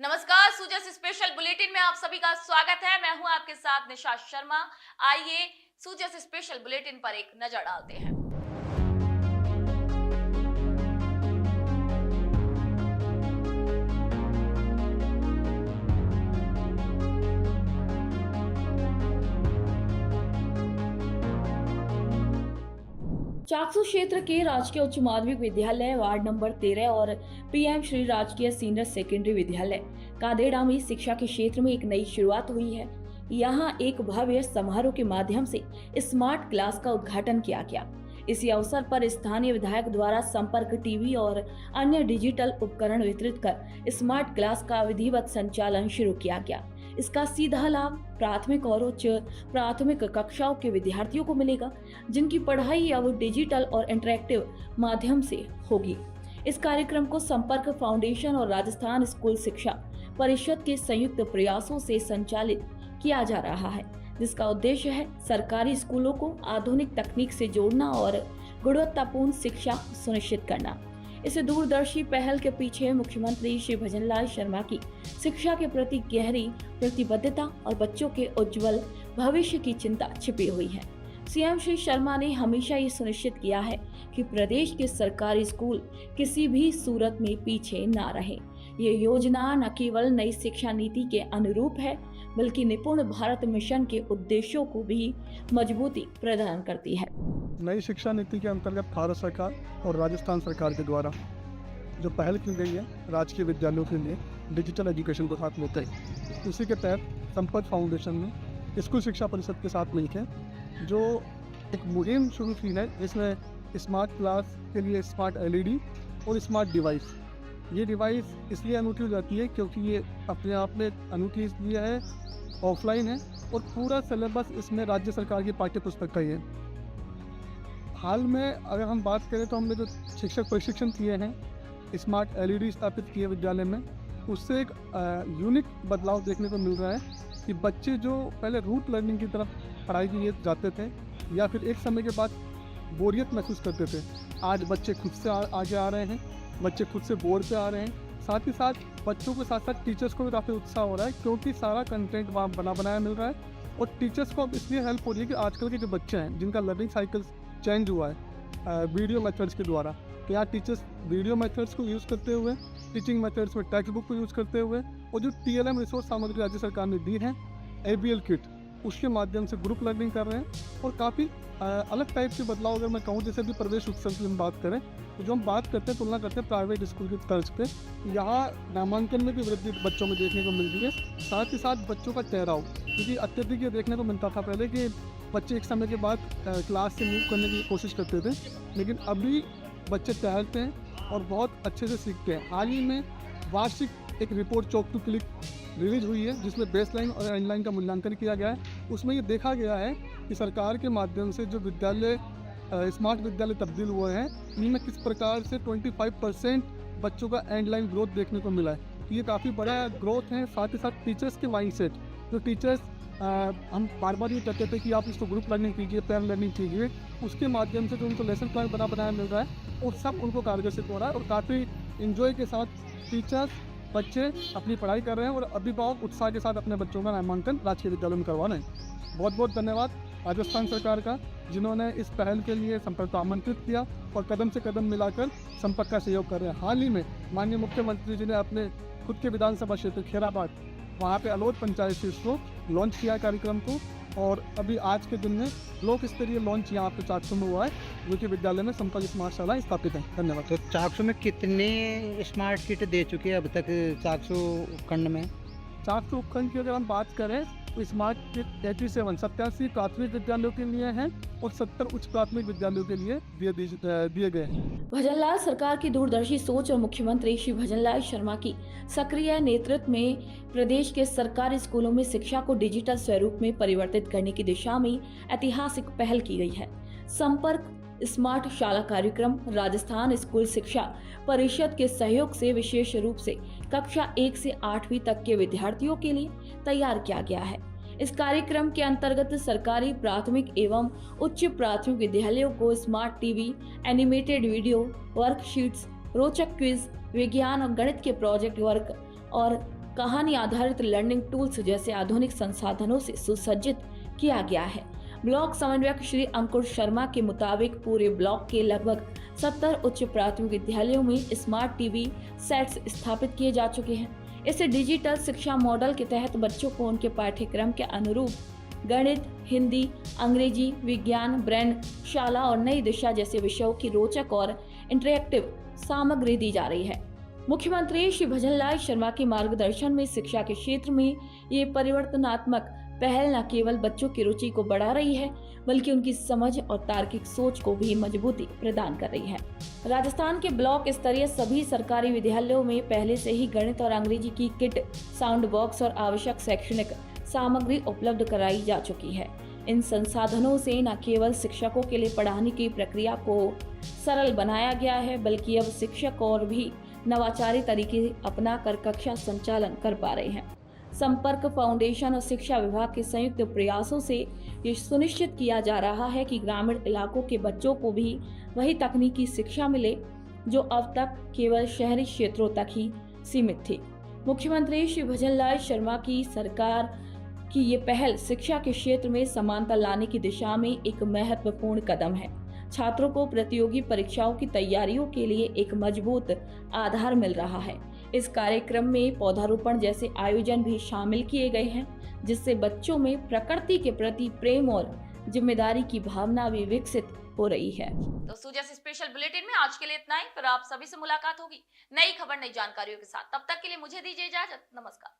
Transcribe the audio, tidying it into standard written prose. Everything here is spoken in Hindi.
नमस्कार, सूजस स्पेशल बुलेटिन में आप सभी का स्वागत है। मैं हूं आपके साथ निशा शर्मा। आइए सूजस स्पेशल बुलेटिन पर एक नजर डालते हैं। चाकसू क्षेत्र के राजकीय उच्च माध्यमिक विद्यालय वार्ड नंबर 13 और पीएम श्री राजकीय सीनियर सेकेंडरी विद्यालय कादेड़ा में शिक्षा के क्षेत्र में एक नई शुरुआत हुई है। यहाँ एक भव्य समारोह के माध्यम से स्मार्ट क्लास का उद्घाटन किया गया। इसी अवसर पर स्थानीय विधायक द्वारा संपर्क टीवी और अन्य डिजिटल उपकरण वितरित कर स्मार्ट क्लास का विधिवत संचालन शुरू किया गया। इसका सीधा लाभ प्राथमिक और उच्च प्राथमिक कक्षाओं के विद्यार्थियों को मिलेगा, जिनकी पढ़ाई अब डिजिटल और इंटरैक्टिव माध्यम से होगी। इस कार्यक्रम को संपर्क फाउंडेशन और राजस्थान स्कूल शिक्षा परिषद के संयुक्त प्रयासों से संचालित किया जा रहा है, जिसका उद्देश्य है सरकारी स्कूलों को आधुनिक तकनीक से जोड़ना और गुणवत्तापूर्ण शिक्षा सुनिश्चित करना। इस दूरदर्शी पहल के पीछे मुख्यमंत्री श्री भजनलाल शर्मा की शिक्षा के प्रति गहरी प्रतिबद्धता और बच्चों के उज्जवल भविष्य की चिंता छिपी हुई है। सीएम श्री शर्मा ने हमेशा ये सुनिश्चित किया है कि प्रदेश के सरकारी स्कूल किसी भी सूरत में पीछे ना रहे। ये योजना न केवल नई शिक्षा नीति के अनुरूप है, बल्कि निपुण भारत मिशन के उद्देश्यों को भी मजबूती प्रदान करती है। नई शिक्षा नीति के अंतर्गत भारत सरकार और राजस्थान सरकार के द्वारा जो पहल की गई है राजकीय विद्यालयों के लिए डिजिटल एजुकेशन को साथ लेते हैं, उसी के तहत संपर्क फाउंडेशन ने स्कूल शिक्षा परिषद के साथ मिलकर जो एक मुहिम शुरू की है, जिसमें स्मार्ट क्लास के लिए स्मार्ट एलईडी और स्मार्ट डिवाइस। ये डिवाइस इसलिए अनूठी हो जाती है क्योंकि ये अपने आप में अनूठी इसलिए है, ऑफलाइन है और पूरा सिलेबस इसमें राज्य सरकार की पाठ्य पुस्तक का ही है। हाल में अगर हम बात करें तो हमने जो शिक्षक प्रशिक्षण किए हैं, स्मार्ट एलईडी स्थापित किए विद्यालय में, उससे एक यूनिक बदलाव देखने को मिल रहा है कि बच्चे जो पहले रूट लर्निंग की तरफ पढ़ाई के लिए जाते थे या फिर एक समय के बाद बोरियत महसूस करते थे, आज बच्चे खुद से आगे आ रहे हैं, बच्चे खुद से बोर्ड पे आ रहे हैं। साथ ही साथ बच्चों के साथ साथ टीचर्स को भी काफ़ी उत्साह हो रहा है क्योंकि सारा कंटेंट वहाँ बनाया मिल रहा है और टीचर्स को अब इसलिए हेल्प हो रही है कि आजकल के जो बच्चे हैं जिनका लर्निंग साइकिल चेंज हुआ है वीडियो मेथड्स के द्वारा, तो यहाँ टीचर्स वीडियो मेथड्स को यूज़ करते हुए, टीचिंग मेथड्स में टेक्स्ट बुक को यूज़ करते हुए और जो TLM रिसोर्स सामग्री राज्य सरकार ने दी है ABL किट, उसके माध्यम से ग्रुप लर्निंग कर रहे हैं और काफ़ी अलग टाइप के बदलाव अगर मैं कहूँ, जैसे भी प्रवेश उत्सव की हम बात करें तो जो हम बात करते हैं तुलना करते हैं प्राइवेट स्कूल की तर्ज पे, यहाँ नामांकन में भी वृद्धि बच्चों में देखने को मिल रही है। साथ ही साथ बच्चों का ठहराव, क्योंकि अत्यधिक ये देखने को मिलता था पहले कि बच्चे एक समय के बाद क्लास से मूव करने की कोशिश करते थे, लेकिन अभी बच्चे ठहरते हैं और बहुत अच्छे से सीखते हैं। हाल ही में वार्षिक एक रिपोर्ट चौक टू क्लिक रिलीज हुई है जिसमें बेसलाइन और एंडलाइन का मूल्यांकन किया गया है। उसमें ये देखा गया है कि सरकार के माध्यम से जो विद्यालय स्मार्ट विद्यालय तब्दील हुए हैं, इनमें किस प्रकार से 25% बच्चों का एंडलाइन ग्रोथ देखने को मिला है। ये काफ़ी बड़ा ग्रोथ है। साथ ही साथ टीचर्स के माइंडसेट, जो टीचर्स हम बार बार ये कहते थे कि आप इसको ग्रुप लर्निंग कीजिए, पेयर लर्निंग कीजिए, उसके माध्यम से जो उनको लेसन प्लान बनाया मिल रहा है और सब उनको कारगर सिद्ध हो रहा है और काफ़ी इन्जॉय के साथ टीचर्स बच्चे अपनी पढ़ाई कर रहे हैं और अभिभावक उत्साह के साथ अपने बच्चों का नामांकन राजकीय विद्यालय में करवा रहे हैं। बहुत बहुत धन्यवाद राजस्थान सरकार का, जिन्होंने इस पहल के लिए संपर्क को आमंत्रित किया और कदम से कदम मिलाकर संपर्क का सहयोग कर रहे हैं। हाल ही में माननीय मुख्यमंत्री जी ने अपने खुद के विधानसभा क्षेत्र खेराबाद, वहाँ पे अलोद पंचायत से इसको लॉन्च किया कार्यक्रम को और अभी आज के दिन में लोक स्तरीय लॉन्च यहाँ पे चाकसू में हुआ है, जो कि विद्यालय में संपर्क स्मार्टशाला स्थापित है। धन्यवाद। तो चाकसू में कितने स्मार्ट किट दे चुके हैं अब तक चाकसू उपखंड में? चाकसू उपखंड की अगर हम बात करें तो स्मार्ट किट 87 प्राथमिक विद्यालयों के लिए हैं और 70 उच्च प्राथमिक विद्यालयों के लिए दिए गए हैं। भजनलाल सरकार की दूरदर्शी सोच और मुख्यमंत्री श्री भजनलाल शर्मा की सक्रिय नेतृत्व में प्रदेश के सरकारी स्कूलों में शिक्षा को डिजिटल स्वरूप में परिवर्तित करने की दिशा में ऐतिहासिक पहल की गई है। संपर्क स्मार्ट शाला कार्यक्रम राजस्थान स्कूल शिक्षा परिषद के सहयोग से विशेष रूप से कक्षा 1 से 8वीं तक के विद्यार्थियों के लिए तैयार किया गया है। इस कार्यक्रम के अंतर्गत सरकारी प्राथमिक एवं उच्च प्राथमिक विद्यालयों को smart TV, animated video, worksheets, रोचक क्विज, विज्ञान और गणित के प्रोजेक्ट वर्क और कहानी आधारित लर्निंग टूल्स जैसे आधुनिक संसाधनों से सुसज्जित किया गया है। ब्लॉक समन्वयक श्री अंकुर शर्मा के मुताबिक पूरे ब्लॉक के लगभग 70 उच्च प्राथमिक विद्यालयों में स्मार्ट टीवी सेट्स स्थापित किए जा चुके हैं। इस डिजिटल शिक्षा मॉडल के तहत बच्चों को उनके पाठ्यक्रम के अनुरूप गणित, हिंदी, अंग्रेजी, विज्ञान, ब्रेन, शाला और नई दिशा जैसे विषयों की रोचक और इंटरेक्टिव सामग्री दी जा रही है। मुख्यमंत्री श्री भजनलाल शर्मा के मार्गदर्शन में शिक्षा के क्षेत्र में ये परिवर्तनात्मक पहल न केवल बच्चों की रुचि को बढ़ा रही है, बल्कि उनकी समझ और तार्किक सोच को भी मजबूती प्रदान कर रही है। राजस्थान के ब्लॉक स्तरीय सभी सरकारी विद्यालयों में पहले से ही गणित और अंग्रेजी की किट, साउंड बॉक्स और आवश्यक शैक्षणिक सामग्री उपलब्ध कराई जा चुकी है। इन संसाधनों से न केवल शिक्षकों के लिए पढ़ाने की प्रक्रिया को सरल बनाया गया है, बल्कि अब शिक्षक और भी नवाचारी तरीके अपनाकर कक्षा संचालन कर पा रहे हैं। संपर्क फाउंडेशन और शिक्षा विभाग के संयुक्त प्रयासों से ये सुनिश्चित किया जा रहा है कि ग्रामीण इलाकों के बच्चों को भी वही तकनीकी शिक्षा मिले जो अब तक केवल शहरी क्षेत्रों तक ही सीमित थी। मुख्यमंत्री श्री भजनलाल शर्मा की सरकार की ये पहल शिक्षा के क्षेत्र में समानता लाने की दिशा में एक महत्वपूर्ण कदम है। छात्रों को प्रतियोगी परीक्षाओं की तैयारियों के लिए एक मजबूत आधार मिल रहा है। इस कार्यक्रम में पौधारोपण जैसे आयोजन भी शामिल किए गए हैं, जिससे बच्चों में प्रकृति के प्रति प्रेम और जिम्मेदारी की भावना भी विकसित हो रही है। दोस्तों, जैसे स्पेशल बुलेटिन में आज के लिए इतना ही। फिर आप सभी से मुलाकात होगी नई खबर, नई जानकारियों के साथ। तब तक के लिए मुझे दीजिए इजाजत। नमस्कार।